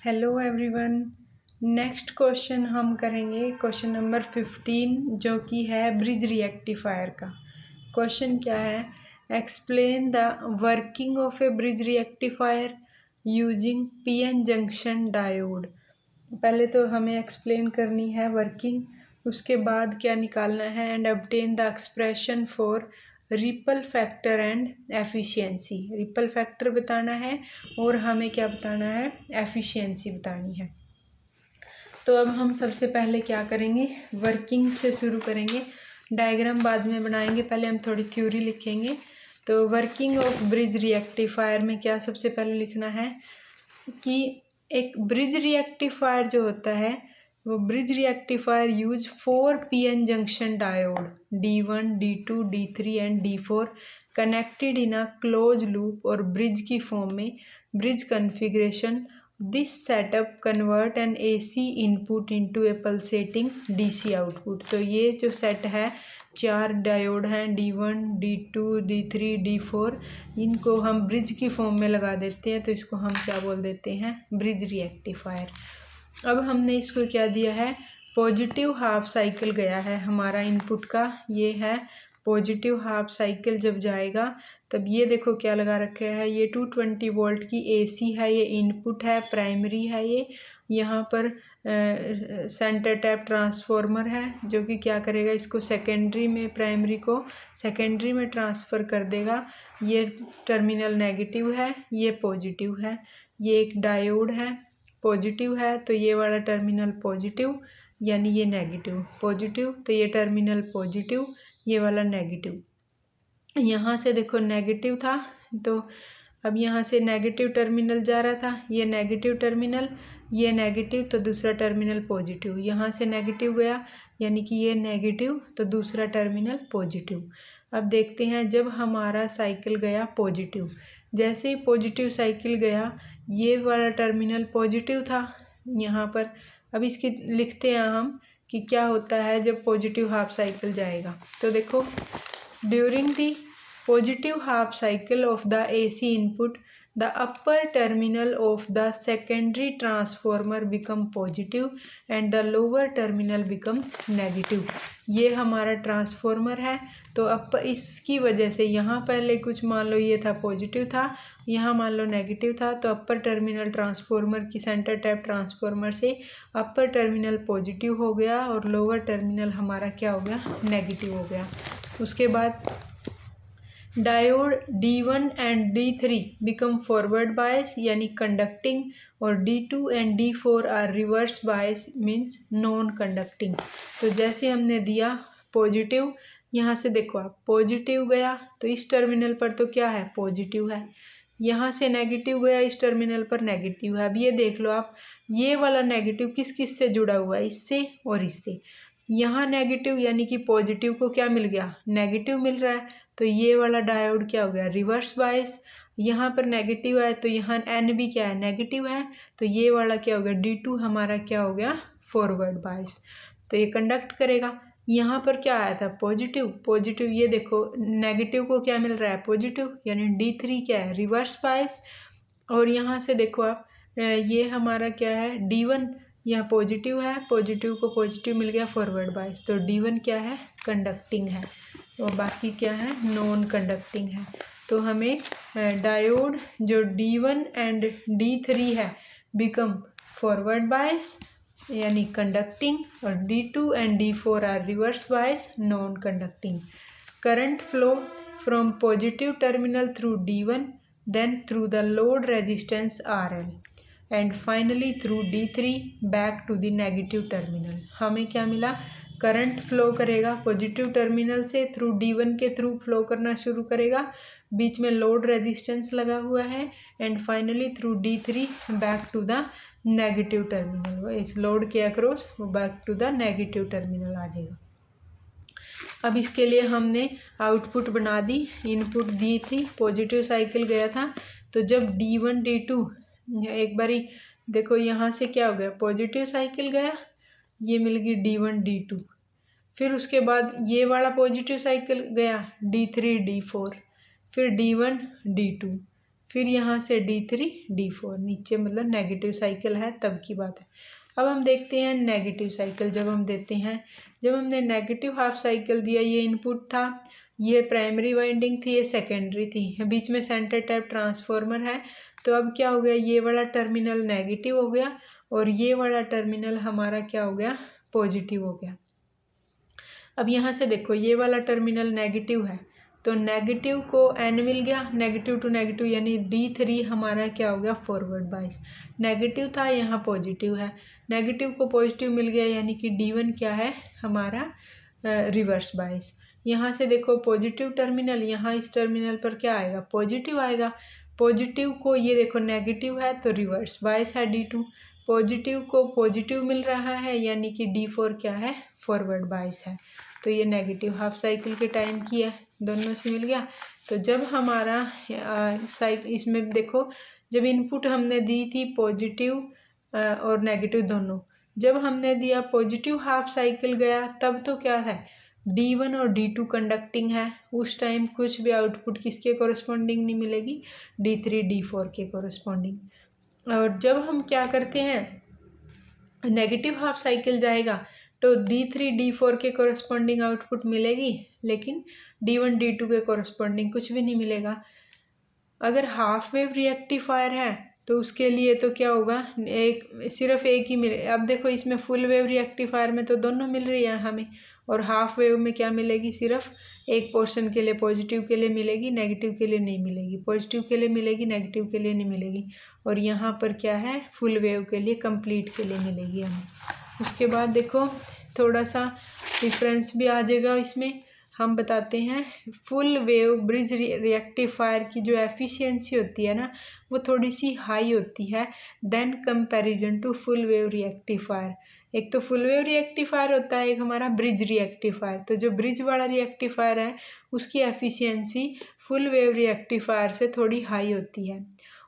Hello everyone. Next question हम करेंगे question number 15 जो कि है ब्रिज रिएक्टिफायर का। क्वेश्चन क्या है? Explain the working of a bridge rectifier using PN junction diode. पहले तो हमें एक्सप्लेन करनी है वर्किंग, उसके बाद क्या निकालना है and obtain the expression for ripple factor and efficiency. Ripple factor बताना है और हमें क्या बताना है, एफिशिएंसी बतानी है। तो अब हम सबसे पहले क्या करेंगे, वर्किंग से शुरू करेंगे। डायग्राम बाद में बनाएंगे, पहले हम थोड़ी थ्योरी लिखेंगे। तो वर्किंग ऑफ ब्रिज रिएक्टिफायर में क्या सबसे पहले लिखना है कि एक ब्रिज रिएक्टिफायर जो होता है वो bridge rectifier use 4 PN junction diode D1, D2, D3 and D4 connected in a close loop और ब्रिज की फॉर्म में bridge configuration. This setup convert an AC input into a pulsating DC output. तो ये जो set है, 4 diode हैं D1, D2, D3, D4, इनको हम ब्रिज की फॉर्म में लगा देते हैं, तो इसको हम क्या बोल देते हैं, ब्रिज रिएक्टिफायर। अब हमने इसको क्या दिया है, पॉजिटिव हाफ साइकिल गया है हमारा इनपुट का, ये है पॉजिटिव हाफ साइकिल। जब जाएगा तब ये देखो क्या लगा रखा है, ये 220 वोल्ट की AC है, ये इनपुट है, प्राइमरी है ये। यहाँ पर सेंटर टैप ट्रांसफॉर्मर है जो कि क्या करेगा, इसको सेकेंडरी में, प्राइमरी को सेकेंडरी में ट्रांसफ़र कर देगा। ये टर्मिनल नेगेटिव है, ये पॉजिटिव है। ये एक डायोड है, पॉजिटिव है तो ये वाला टर्मिनल पॉजिटिव, यानी ये नेगेटिव। पॉजिटिव तो ये टर्मिनल पॉजिटिव, ये वाला नेगेटिव। यहाँ से देखो नेगेटिव था, तो अब यहाँ से नेगेटिव टर्मिनल जा रहा था, ये नेगेटिव टर्मिनल, ये नेगेटिव तो दूसरा टर्मिनल पॉजिटिव। यहाँ से नेगेटिव गया यानी कि ये नेगेटिव तो दूसरा टर्मिनल पॉजिटिव। अब देखते हैं जब हमारा साइकिल गया पॉजिटिव, जैसे ही पॉजिटिव साइकिल गया, ये वाला टर्मिनल पॉजिटिव था यहाँ पर। अब इसकी लिखते हैं हम कि क्या होता है जब पॉजिटिव हाफ साइकिल जाएगा। तो देखो, during the positive half cycle of the AC input, the upper terminal of the secondary transformer become positive and the lower terminal become negative। ये हमारा ट्रांसफॉर्मर है, तो अब इसकी वजह से यहाँ पहले कुछ मान लो ये था पॉजिटिव था, यहाँ मान लो नेगेटिव था, तो अपर टर्मिनल ट्रांसफॉर्मर की सेंटर टैप ट्रांसफॉर्मर से अपर टर्मिनल पॉजिटिव हो गया और लोअर टर्मिनल हमारा क्या हो गया, नेगेटिव हो गया। उसके बाद diode D1 and D3 become forward bias यानी कंडक्टिंग, और D2 and D4 are reverse bias means non conducting. तो जैसे हमने दिया पॉजिटिव, यहाँ से देखो आप पॉजिटिव गया तो इस टर्मिनल पर तो क्या है, पॉजिटिव है। यहाँ से नेगेटिव गया इस टर्मिनल पर, नेगेटिव है। अब ये देख लो आप, ये वाला नेगेटिव किस किस से जुड़ा हुआ है, इससे और इससे। यहाँ नेगेटिव यानी कि पॉजिटिव को क्या मिल गया, नेगेटिव मिल रहा है, तो ये वाला डायोड क्या हो गया, रिवर्स बायस। यहाँ पर नेगेटिव है तो यहाँ N भी क्या है, नेगेटिव है, तो ये वाला क्या हो गया, D2 हमारा क्या हो गया, फॉरवर्ड बायस। तो ये कंडक्ट करेगा। यहाँ पर क्या आया था, पॉजिटिव, पॉजिटिव, ये देखो नेगेटिव को क्या मिल रहा है, पॉजिटिव, यानी D3 क्या है, रिवर्स बायस। और यहाँ से देखो आप, ये हमारा क्या है, D1, यहाँ पॉजिटिव है, पॉजिटिव को पॉजिटिव मिल गया, फॉरवर्ड बायस, तो D1 क्या है, कंडक्टिंग है, और बाकी क्या है, नॉन कंडक्टिंग है। तो हमें डायोड जो D1 एंड D3 है बिकम फॉरवर्ड बायस यानी कंडक्टिंग, और D2 and D4 are reverse bias non conducting. Current flow from positive terminal through D1, then through the load resistance RL and finally through D3 back to the negative terminal. हमें क्या मिला, current flow करेगा positive terminal से through D1 के through flow करना शुरू करेगा, बीच में लोड रेजिस्टेंस लगा हुआ है, and finally through D3 back to the negative terminal. इस लोड के अक्रॉस वो back to the negative terminal आ जाएगा। अब इसके लिए हमने आउटपुट बना दी, इनपुट दी थी, पॉजिटिव साइकिल गया था, तो जब D1 D2 एक बारी देखो यहाँ से क्या हो गया, पॉजिटिव साइकिल गया, ये मिल गई D1 D2, फिर उसके बाद ये वाला पॉजिटिव साइकिल गया D3 D4, फिर D1 D2, फिर यहाँ से D3 D4 नीचे, मतलब नेगेटिव साइकिल है तब की बात है। अब हम देखते हैं नेगेटिव साइकिल जब हम देते हैं, जब हमने नेगेटिव हाफ साइकिल दिया, ये इनपुट था, ये प्राइमरी वाइंडिंग थी, ये सेकेंडरी थी, बीच में सेंटर टैप ट्रांसफॉर्मर है। तो अब क्या हो गया, ये वाला टर्मिनल नेगेटिव हो गया और ये वाला टर्मिनल हमारा क्या हो गया, पॉजिटिव हो गया। अब यहाँ से देखो ये वाला टर्मिनल नेगेटिव है, तो नेगेटिव को N मिल गया, नेगेटिव टू नेगेटिव, यानी D3 हमारा क्या हो गया, फॉरवर्ड बाइस। नेगेटिव था, यहाँ पॉजिटिव है, नेगेटिव को पॉजिटिव मिल गया, यानी कि D1 क्या है हमारा, रिवर्स बाइस। यहाँ से देखो पॉजिटिव टर्मिनल, यहाँ इस टर्मिनल पर क्या आएगा, पॉजिटिव आएगा। पॉजिटिव को ये देखो नेगेटिव है तो रिवर्स बाइस है D2, पॉजिटिव को पॉजिटिव मिल रहा है, यानी कि D4 क्या है, फॉरवर्ड बाइस है। तो ये नेगेटिव हाफ साइकिल के टाइम की है, दोनों से मिल गया। तो जब हमारा इसमें देखो, जब इनपुट हमने दी थी पॉजिटिव और नेगेटिव दोनों, जब हमने दिया पॉजिटिव हाफ साइकिल गया, तब तो क्या है, D1 और D2 कंडक्टिंग है, उस टाइम कुछ भी आउटपुट किसके कोरस्पॉन्डिंग नहीं मिलेगी, D3 D4 के कोरस्पॉन्डिंग। और जब हम क्या करते हैं, नेगेटिव हाफ साइकिल जाएगा तो D3 D4 के कोरस्पॉन्डिंग आउटपुट मिलेगी, लेकिन D1 D2 के कोरस्पॉन्डिंग कुछ भी नहीं मिलेगा। अगर हाफ वेव रिएक्टिफायर है तो उसके लिए तो क्या होगा, सिर्फ एक ही मिले। अब देखो इसमें फुल वेव रिएक्टिफायर में तो दोनों मिल रही है हमें, और हाफ वेव में क्या मिलेगी, सिर्फ एक पोर्शन के लिए, पॉजिटिव के लिए मिलेगी, नेगेटिव के लिए नहीं मिलेगी, पॉजिटिव के लिए मिलेगी, नेगेटिव के लिए नहीं मिलेगी। और यहाँ पर क्या है, फुल वेव के लिए, कंप्लीट के लिए मिलेगी हमें। उसके बाद देखो थोड़ा सा डिफरेंस भी आ जाएगा इसमें। हम बताते हैं फुल वेव ब्रिज रिएक्टिफायर की जो एफिशिएंसी होती है ना, वो थोड़ी सी हाई होती है than comparison to full wave rectifier. एक तो फुल वेव रिएक्टिफायर होता है, एक हमारा ब्रिज रिएक्टिफायर। तो जो ब्रिज वाला रिएक्टिफायर है उसकी एफिशिएंसी फुल वेव रिएक्टिफायर से थोड़ी हाई होती है।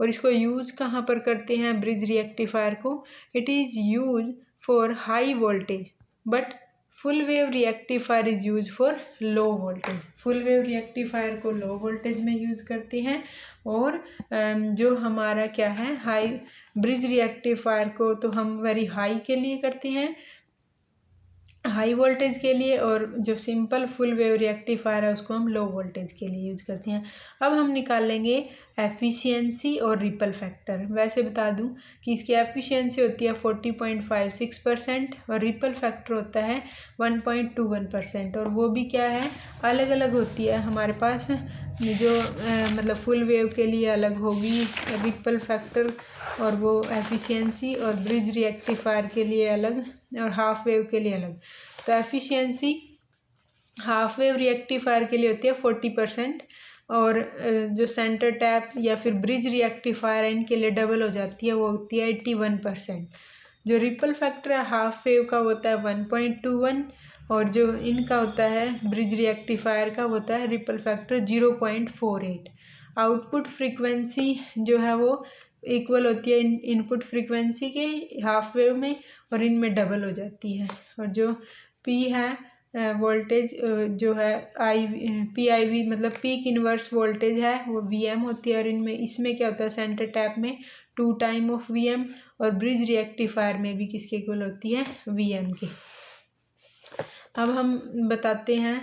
और इसको यूज़ कहाँ पर करते हैं ब्रिज रिएक्टिफायर को, it is use for high voltage, but full wave rectifier is use for low voltage. Full wave rectifier को लो वोल्टेज में यूज़ करते हैं, और जो हमारा क्या है, हाई ब्रिज रिएक्टिफायर को तो हम वेरी हाई के लिए करते हैं, हाई वोल्टेज के लिए, और जो सिंपल फुल वेव रिएक्टिफायर है उसको हम लो वोल्टेज के लिए यूज़ करते हैं। अब हम निकाल लेंगे एफिशिएंसी और रिपल फैक्टर। वैसे बता दूं कि इसकी एफिशिएंसी होती है 40.56% और रिपल फैक्टर होता है 1.21%, और वो भी क्या है, अलग अलग होती है हमारे पास। जो मतलब फुल वेव के लिए अलग होगी रिपल फैक्टर और वो एफिशिएंसी, और ब्रिज रिएक्टिफायर के लिए अलग, और हाफ वेव के लिए अलग। तो एफिशिएंसी हाफ वेव रिएक्टिफायर के लिए होती है 40%, और जो सेंटर टैप या फिर ब्रिज रिएक्टिफायर है इनके लिए डबल हो जाती है, वो होती है 81%। जो रिपल फैक्टर है हाफ वेव का होता है 1.21, और जो इनका होता है ब्रिज रिएक्टिफायर का होता है रिपल फैक्टर 0.48। आउटपुट फ्रीक्वेंसी जो है वो इक्वल होती है इनपुट फ्रीक्वेंसी के हाफ वेव में, और इनमें डबल हो जाती है। और जो पी है वोल्टेज जो है PIV मतलब पीक इनवर्स वोल्टेज है, वो VM होती है, और इनमें इसमें क्या होता है, सेंटर टैप में 2 टाइम ऑफ VM, और ब्रिज रिएक्टिफायर में भी किसके इक्वल होती है, VM के। अब हम बताते हैं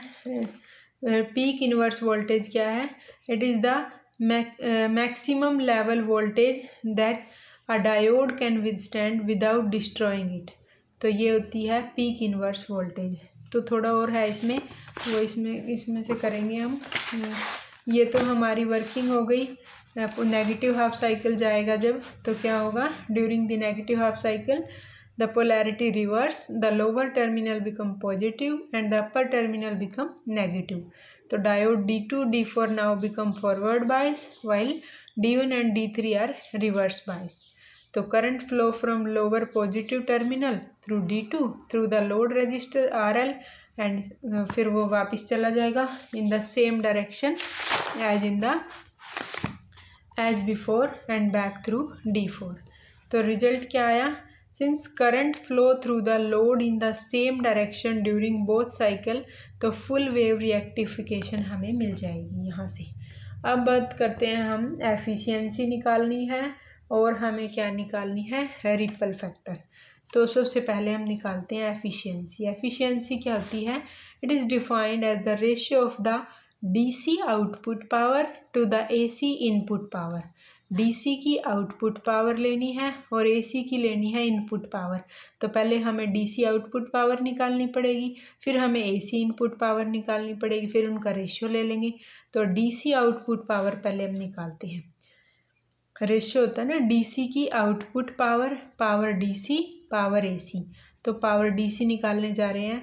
पीक इनवर्स वोल्टेज क्या है, it is the maximum level voltage that a diode can withstand without destroying it. तो ये होती है पीक इनवर्स वोल्टेज। तो थोड़ा और है इसमें, वो इसमें से करेंगे हम। ये तो हमारी वर्किंग हो गई। नेगेटिव हाफ साइकिल जाएगा जब, तो क्या होगा, during the negative half cycle the polarity reverse, the lower terminal become positive and the upper terminal become negative. So diode D2 D4 now become forward bias, while D1 and D3 are reverse bias. So current flow from lower positive terminal through D2 through the load resistor RL, and फिर वो वापस चला जाएगा in the same direction as before and back through D4. तो result क्या आया, since current flow through the load in the same direction during both cycle, तो full wave rectification हमें मिल जाएगी यहाँ से। अब बात करते हैं हम एफिशिएंसी निकालनी है और हमें क्या निकालनी है, रिपल फैक्टर। तो सबसे पहले हम निकालते हैं एफिशिएंसी। एफिशिएंसी क्या होती है, it is defined as the ratio of the DC output power to the AC input power. DC की आउटपुट पावर लेनी है और एसी की लेनी है इनपुट पावर। तो पहले हमें डीसी आउटपुट पावर निकालनी पड़ेगी, फिर हमें एसी इनपुट पावर निकालनी पड़ेगी, फिर उनका रेशियो ले लेंगे। तो डीसी आउटपुट पावर पहले हम निकालते हैं। रेशियो होता है ना डीसी की output power, power DC power AC. तो पावर डीसी निकालने जा रहे हैं,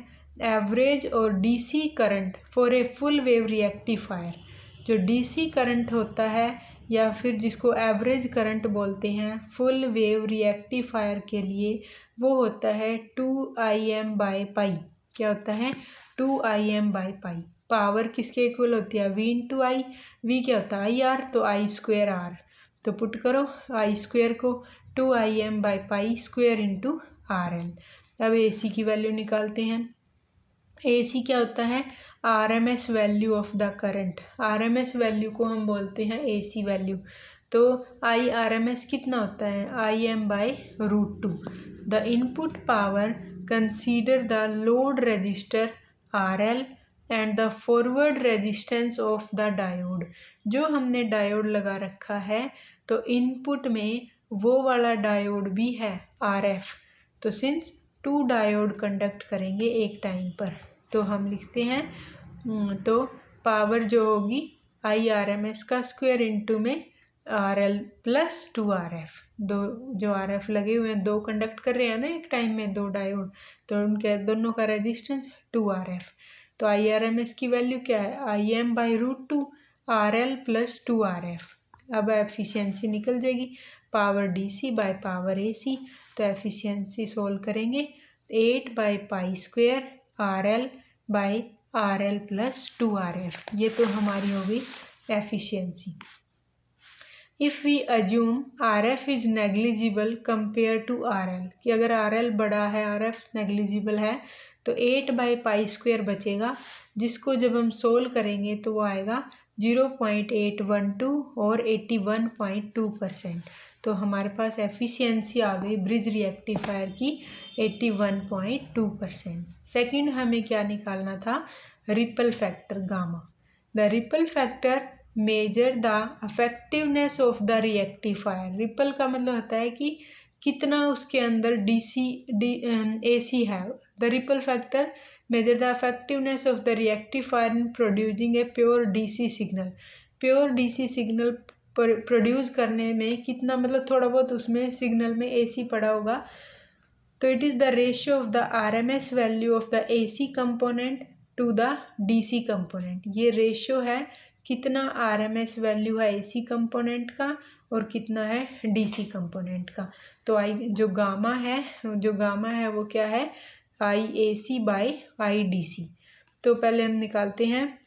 एवरेज और DC current for a full wave rectifier. जो डीसी करंट होता है या फिर जिसको एवरेज करंट बोलते हैं फुल वेव रिएक्टिफायर के लिए, वो होता है 2Im/पाई। क्या होता है, 2Im/पाई। पावर किसके इक्वल होती है, V × I। V क्या होता है, IR, तो I²R। तो पुट करो आई स्क्वेयर को 2Im/पाई² इंटू RL। अब AC की वैल्यू निकालते हैं। AC क्या होता है, RMS value of the current. RMS value को हम बोलते हैं AC वैल्यू। तो IRMS कितना होता है, Im/√2। The input power consider the load register RL and the forward resistance of the diode. जो हमने डायोड लगा रखा है तो इनपुट में वो वाला डायोड भी है RF। तो सिंस 2 डायोड कंडक्ट करेंगे एक टाइम पर, तो हम लिखते हैं तो पावर जो होगी IRMS का स्क्वायर इंटू में RL प्लस 2RF। दो जो RF लगे हुए हैं, 2 कंडक्ट कर रहे हैं ना एक टाइम में 2 डायोड, तो उनके दोनों का रेजिस्टेंस 2RF। तो IRMS की वैल्यू क्या है, Im/√2 RL प्लस 2RF। अब एफिशिएंसी निकल जाएगी, power DC by power AC। तो एफिशिएंसी सोल्व करेंगे, 8/पाई² RL/RL प्लस 2RF। ये तो हमारी हो गई efficiency. If we assume RF is negligible compare to RL, कि अगर RL बड़ा है, RF नेग्लिजिबल है, तो 8/पाई² बचेगा, जिसको जब हम सोल्व करेंगे तो वो आएगा 0.812 और 81.2%। तो हमारे पास एफिशिएंसी आ गई ब्रिज रिएक्टिफायर की 81.2%। सेकंड हमें क्या निकालना था, ripple factor gamma. The ripple factor measure the effectiveness of the rectifier. Ripple का मतलब होता है कि कितना उसके अंदर AC है। The ripple factor measure the effectiveness of the rectifier in producing a pure DC signal. Pure DC signal produce करने में कितना, मतलब थोड़ा बहुत उसमें सिग्नल में AC पड़ा होगा। तो it is the ratio of the RMS value of the AC component to the DC component. ये रेशियो है, कितना RMS वैल्यू है AC कंपोनेंट का और कितना है DC कंपोनेंट का। तो जो गामा है वो क्या है, IAC/IDC। तो पहले हम निकालते हैं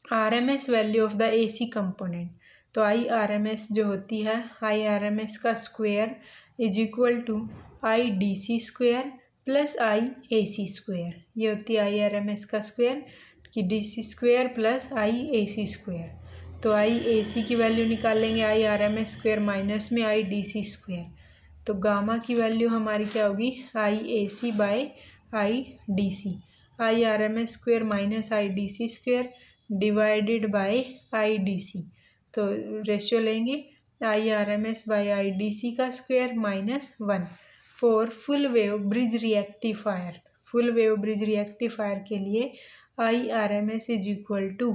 RMS value of the AC component. तो IRMS जो होती है, IRMS का square is equal to IDC² plus IAC²। ये होती है IRMS का स्क्वायर कि DC² प्लस IAC²। तो IAC की वैल्यू निकाल लेंगे, IRMS² माइनस में IDC²। तो गामा की वैल्यू हमारी क्या होगी, IAC/IDC। IRMS² minus IDC² divided by IDC। तो रेशियो लेंगे IRMS/IDC का square minus 1 for full wave bridge rectifier. Full wave bridge rectifier के लिए IRMS is equal to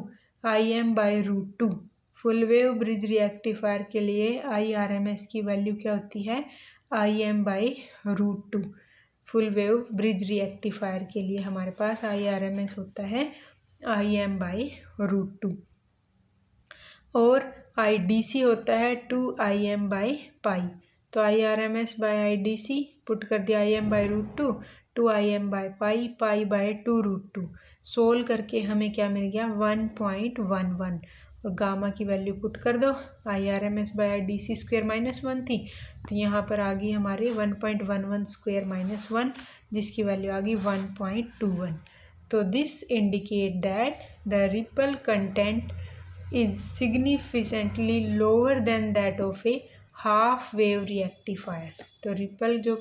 Im/√2। Full wave bridge rectifier के लिए IRMS की वैल्यू क्या होती है, Im/√2। Full wave bridge rectifier के लिए हमारे पास IRMS होता है Im/√2 और IDC होता है 2Im/पाई। तो IRMS/IDC पुट कर दिया, Im/√2 2Im/पाई, पाई/2√2। सोल्व करके हमें क्या मिल गया, 1.11। और गामा की वैल्यू पुट कर दो, IRMS/IDC² -1 थी, तो यहाँ पर आ गई हमारे 1.11² -1, जिसकी वैल्यू आ गई 1.21। तो this indicate that the ripple content is significantly lower than that of a half wave rectifier. तो रिपल जो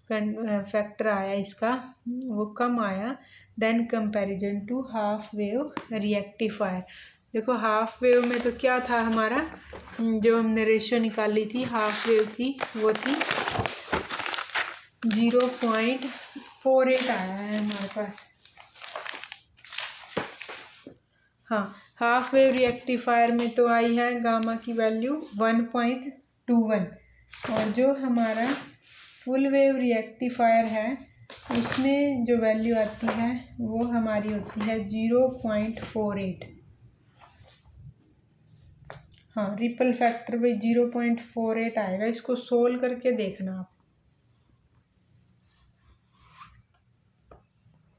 फैक्टर आया इसका वो कम आया than comparison to half wave rectifier. देखो हाफ वेव में तो क्या था हमारा, जो हमने रेशियो निकाली थी हाफ वेव की वो थी 0.48 आया है हमारे पास। हाँ, हाफ वेव रिएक्टिफायर में तो आई है गामा की वैल्यू 1.21 और जो हमारा फुल वेव रिएक्टिफायर है उसमें जो वैल्यू आती है वो हमारी होती है 0.48। हाँ, रिपल फैक्टर भाई 0.48 आएगा। इसको सोल्व करके देखना आप।